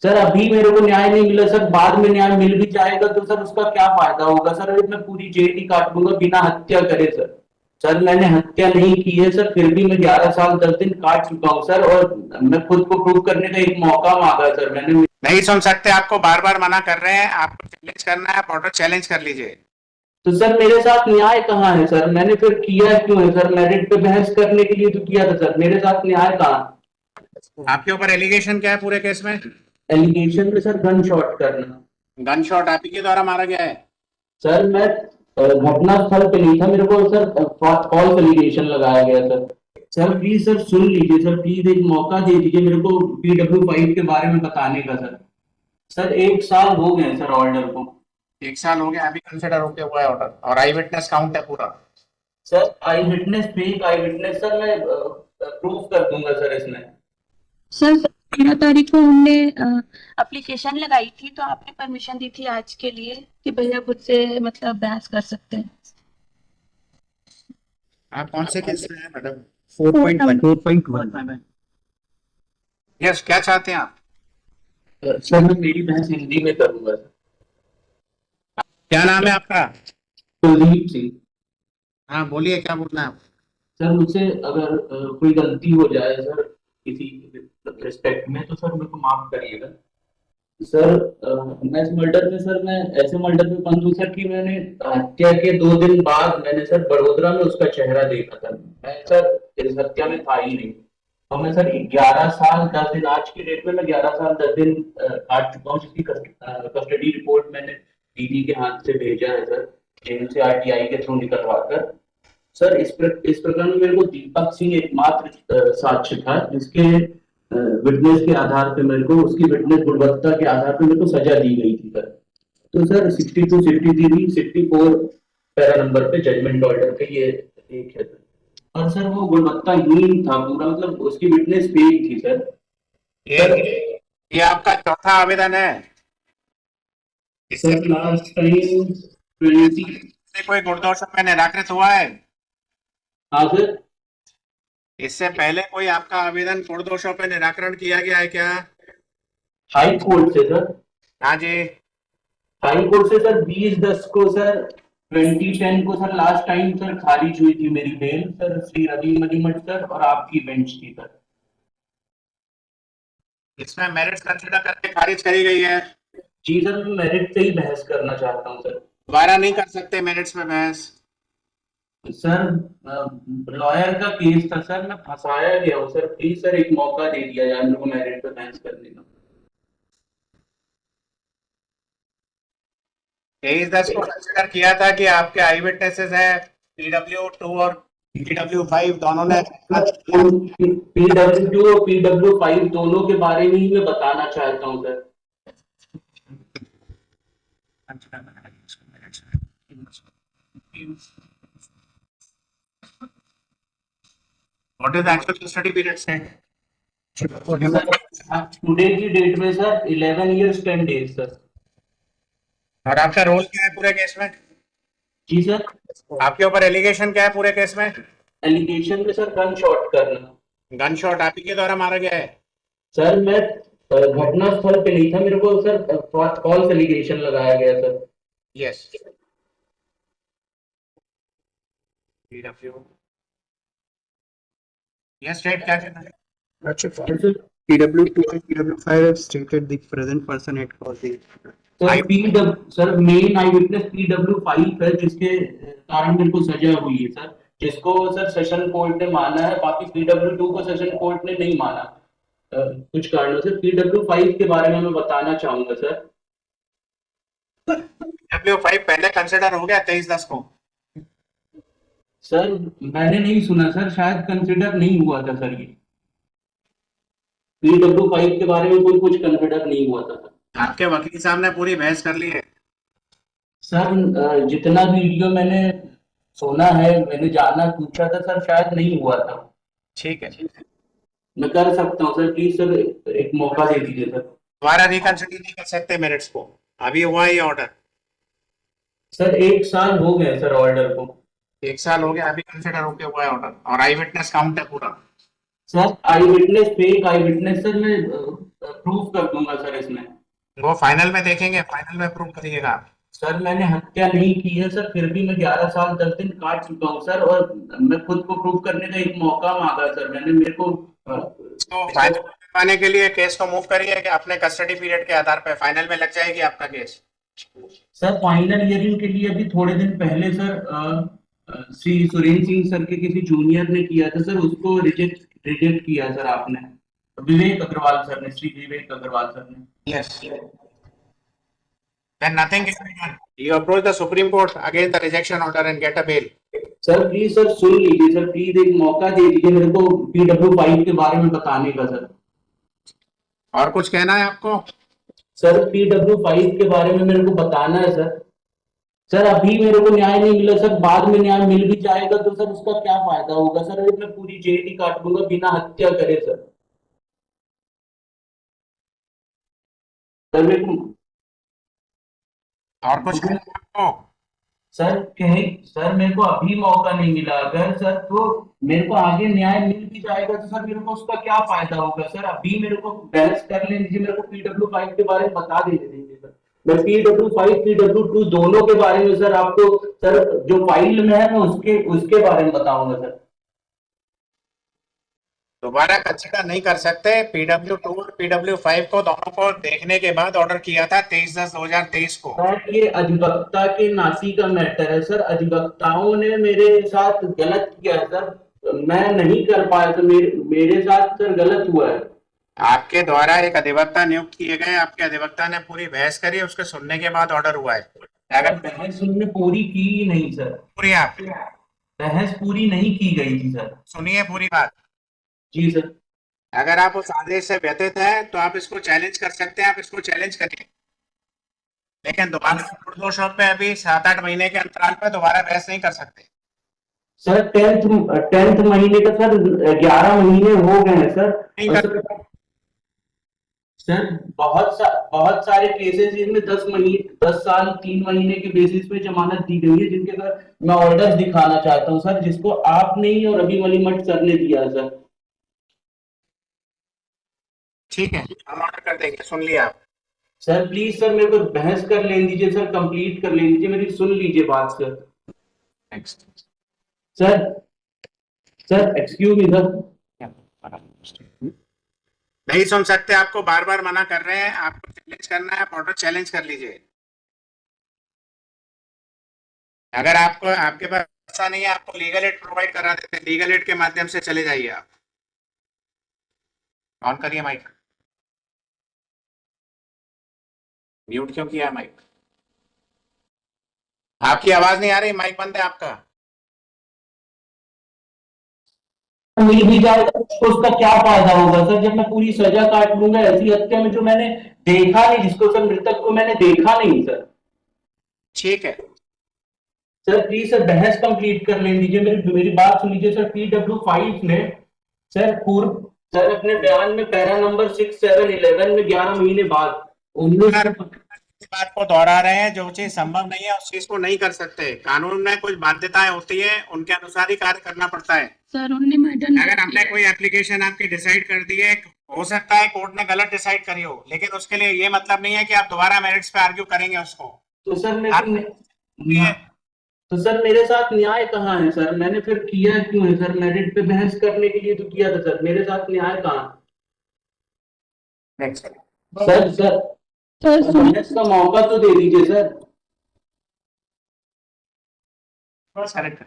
Sir अभी मेरे को न्याय नहीं मिला सर, बाद में न्याय मिल भी जाएगा तो सर उसका क्या फायदा होगा सर, मैं पूरी जेल ही काट लूंगा बिना हत्या करे सर। सर मैंने हत्या नहीं की है सर, फिर भी मैं 11 साल 10 दिन काट चुका हूँ सर, और मैं खुद को प्रूव करने का एक मौका मांगा सर मैंने। नहीं सुन सकते, आपको बार बार मना कर रहे हैं। आपको चैलेंज करना है, आप ऑर्डर चैलेंज कर लीजिए। तो सर मेरे साथ न्याय कहाँ है सर, मैंने फिर किया क्यों है सर, मेरिट पे बहस करने के लिए तो किया था सर, मेरे साथ न्याय कहाँ। आपके ऊपर एलिगेशन क्या है पूरे केस में? एलिगेशन में सर गन शॉट करना। गन शॉट आप ही के द्वारा मारा गया है? सर मैं घटना स्थल पे नहीं था, मेरे को सर फॉल्स एलिगेशन लगाया गया सर। सर प्लीज सर सुन लीजिए सर, प्लीज एक मौका दे दीजिए मेरे को PW5 के बारे में बताने का सर। सर 1 साल हो गए सर ऑर्डर को। 1 साल हो गया, अभी कंसिडर होके हुआ है ऑर्डर, और आई विटनेस काउंट है पूरा। Sir I witness, fake I witness sir, मैं प्रूफ कर दूंगा सर इसमें। सर 13 तारीख को हमने एप्लीकेशन लगाई थी, तो आपने परमिशन दी थी आज के लिए कि भैया खुद से मतलब बहस कर सकते हैं। आप कौन से केस में हैं मैडम? 4.1। यस, क्या चाहते हैं आप? सर मैं मेरी बहस हिंदी में करूंगा सर। क्या नाम है आपका? कुलदीप सिंह। हाँ बोलिए, क्या बोलना है आप? सर मुझसे अगर कोई गलती हो जाए सर किसी रिस्पेक्ट में तो सर मेरे को माफ करिएगा सर। मैं इस मर्डर में सर, मैं ऐसे मर्डर में बंद हूँ सर कि मैंने हत्या के 2 दिन बाद मैंने सर बड़ोदरा में उसका चेहरा देखा था, मैं सर इस हत्या में था ही नहीं। और मैं सर 11 साल 10 दिन, आज की डेट में मैं 11 साल 10 दिन काट चुका हूँ, जिसकी कस्टडी रिपोर्ट मैंने दीदी के हाथ से भेजा है सर, जेल से RTI के थ्रू निकलवा कर। सर इस प्रकरण में मेरे को दीपक सिंह एकमात्र साक्ष्य था, जिसके विटनेस के आधार पे मेरे को, उसकी विटनेस गुणवत्ता के आधार पे मेरे को सजा दी गई थी सर। तो सर 62 63 64 पैरा नंबर पे जजमेंट ऑर्डर पे ये एक है सर। और सर वो गुणवत्ताहीन था पूरा, मतलब उसकी विटनेस फेक थी सर। ये आपका चौथा आवेदन है। Sir last time 20। इससे कोई गुणदोषों में निराकृत हुआ है? हाँ सर। इससे पहले कोई आपका आवेदन गुणदोषों पे निराकरण किया गया है क्या? हाई कोर्ट से सर। हाँ जी। हाई कोर्ट से सर 20/10 को सर, 2010 को सर लास्ट टाइम सर खारिज हुई थी मेरी bail sir, Shri Ravi Malimath sir और आपकी बेंच थी सर। इसमें मेरिट्स कंसिडर करके खारिज करी गई है। जी सर मैं मेरिट पे ही बहस करना चाहता हूँ सर। दोबारा नहीं कर सकते मेरिट्स में बहस। सर लॉयर का केस था सर, मैं फंसाया गया हूँ सर, प्लीज सर एक मौका दे दिया जाए मेरे को मेरिट पे बहस करने का। 23/10 को कंसिडर किया था कि आपके आई विटनेसेस है PW2 और PW5 दोनों ने। PW2 और PW5 दोनों के बारे में ही मैं बताना चाहता हूँ sir. What is the actual custody period say? Today की डेट में सर 11 years 10 days सर। और आपका रोल क्या है पूरे केस में? जी सर। आपके ऊपर एलिगेशन क्या है पूरे केस में? एलिगेशन में सर गन शॉट करना। गन शॉट आप ही के द्वारा मारा गया है? सर मैं घटना स्थल पे नहीं था, मेरे को सर फॉल्स एलिगेशन लगाया गया sir. Yes. PW yes, state क्या कहना है? PW2 and PW5 have stated the present person had caused the. Sir main I witness PW5 है, जिसके कारण मेरे को सजा हुई है सर, जिसको सर सेशन कोर्ट ने माना है, बाकी PW2 को सेशन कोर्ट ने नहीं माना कुछ कारणों से। PW5 के बारे में मैं बताना चाहूंगा सर। PW5 पहले कंसिडर हो गया 23/10 को। सर मैंने नहीं सुना सर, शायद कंसिडर नहीं हुआ था सर, ये PW5 के बारे में कोई कुछ कंसिडर नहीं हुआ था सर। आपके वकील साहब ने पूरी बहस कर ली है। सर जितना वीडियो मैंने सुना है, मैंने जाना पूछा था सर, शायद नहीं हुआ था। ठीक है, मैं कर सकता हूँ सर, प्लीज सर एक मौका दे दीजिए सर। दोबारा रिकंसिडर नहीं कर सकते मेरिट्स को, अभी हुआ ये ऑर्डर। सर 1 साल हो गए सर ऑर्डर को। 1 साल हो गया, अभी कंसिडर होके हुआ है ऑर्डर, और आई विटनेस काउंट है पूरा। Sir I witness, fake I witness sir, मैं प्रूफ कर दूंगा सर इसमें। वो फाइनल में देखेंगे, फाइनल में प्रूव करिएगा आप। सर मैंने हत्या नहीं की है सर, फिर भी मैं 11 साल 10 दिन काट चुका हूँ सर, और मैं खुद को प्रूव करने का एक मौका मांगा सर मैंने, मेरे को तो फाइनल करवाने के लिए केस को मूव करिए कि अपने कस्टडी पीरियड के आधार पर फाइनल में लग जाएगी आपका केस। सर फाइनल हियरिंग के लिए अभी थोड़े दिन पहले सर श्री सुरेंद्र सिंह सर के किसी जूनियर ने किया था सर, उसको रिजेक्ट रिजेक्ट किया सर आपने, विवेक अग्रवाल सर ने, श्री विवेक अग्रवाल सर ने। Yes. Then nothing can be done. You approach the Supreme Court against the rejection order and get a bail. Sir please sir सुन लीजिए सर, प्लीज एक मौका दे दीजिए मेरे को PW5 के बारे में बताने का सर। और कुछ कहना है आपको? सर PW5 के बारे में मेरे को बताना है सर। सर अभी मेरे को न्याय नहीं मिला सर, बाद में न्याय मिल भी जाएगा तो सर उसका क्या फायदा होगा सर, मैं पूरी जेल ही काट लूंगा बिना हत्या करे सर। सर मेरे को और कुछ कहना है आपको? सर कहे सर मेरे को अभी मौका नहीं मिला अगर सर, तो मेरे को आगे न्याय मिल भी जाएगा तो सर मेरे को उसका क्या फायदा होगा सर, अभी मेरे को बहस कर लेने दीजिए, मेरे को PW5 के बारे में बता देने दीजिए सर। मैं PW5 PW2 दोनों के बारे में सर आपको सर जो फाइल में है मैं उसके बारे में बताऊंगा सर। दोबारा कंसिडर नहीं कर सकते। PW2 और PW5 को दोनों को देखने के बाद ऑर्डर किया था 23/10/2023 को। सर ये अधिवक्ता के नासी का मैटर है सर, अधिवक्ताओं ने मेरे साथ गलत किया है सर, मैं नहीं कर पाया तो मेरे साथ सर गलत हुआ है। आपके द्वारा एक अधिवक्ता नियुक्त किए गए, आपके अधिवक्ता ने पूरी बहस करी, उसके सुनने के बाद ऑर्डर हुआ है। अगर बहस उनने पूरी की ही नहीं सर, पूरी आप बहस पूरी नहीं की गई थी सर। सुनिए पूरी बात। जी सर। अगर आप उस आदेश से व्यतीत है तो आप इसको चैलेंज कर सकते हैं, आप इसको चैलेंज करिए, लेकिन दोबारा निर्दोषों पे अभी 7-8 महीने के अंतराल पे दोबारा बहस नहीं कर सकते। सर 10th महीने का सर 11 महीने हो गए हैं सर। नहीं और कर सर बहुत सारे केसेस जिनमें 10 साल 3 महीने के बेसिस पे जमानत दी गई है, जिनके सर मैं ऑर्डर्स दिखाना चाहता हूं सर, जिसको आपने ही और अभी मलिमठ सर ने दिया सर। ठीक है, हम ऑर्डर कर देंगे, सुन लिया आप। सर प्लीज सर मेरे को बहस कर लेने दीजिए सर, कंप्लीट कर लेने दीजिए, मेरी सुन लीजिए बात sir. Next sir excuse me sir. नहीं सुन सकते, आपको बार बार मना कर रहे हैं, आपको चैलेंज करना है, आप ऑर्डर चैलेंज कर लीजिए। अगर आपको आपके पास ऐसा नहीं है, आपको लीगल एड प्रोवाइड करा देते हैं, लीगल एड के माध्यम से चले जाइए आप। ऑन करिए माइक। म्यूट क्यों किया माइक? आपकी आवाज नहीं आ रही, माइक बंद है आपका। मिल भी जाएगा तो उसका क्या फायदा होगा सर, जब मैं पूरी सजा काट लूंगा ऐसी हत्या में जो मैंने देखा नहीं, जिसको सर मृतक को मैंने देखा नहीं सर। ठीक है सर प्लीज सर बहस कंप्लीट कर लेने दीजिए, मेरी बात सुन लीजिए सर। PW5 ने सर पूर्व सर अपने बयान में पैरा नंबर 6, 7, 11 में 11 महीने बाद 19 बात को दोहरा रहे हैं, जो चीज संभव नहीं है उस चीज को नहीं कर सकते। कानून में कुछ बाध्यताएं होती है, उनके अनुसार ही कार्य करना पड़ता है। सर उनने मर्डर अगर हमने कोई एप्लीकेशन आपकी डिसाइड कर दी है, हो सकता है कोर्ट ने गलत डिसाइड करी हो, लेकिन उसके लिए ये मतलब नहीं है कि आप दोबारा मेरिट्स पे आर्ग्यू करेंगे उसको। तो सर मेरे साथ न्याय कहाँ है सर, मैंने फिर किया क्यों है सर, मेरिट पे बहस करने के लिए तो किया था सर, मेरे साथ न्याय कहाँ? सर बहस का मौका तो दे दीजिए सर। सेलेक्ट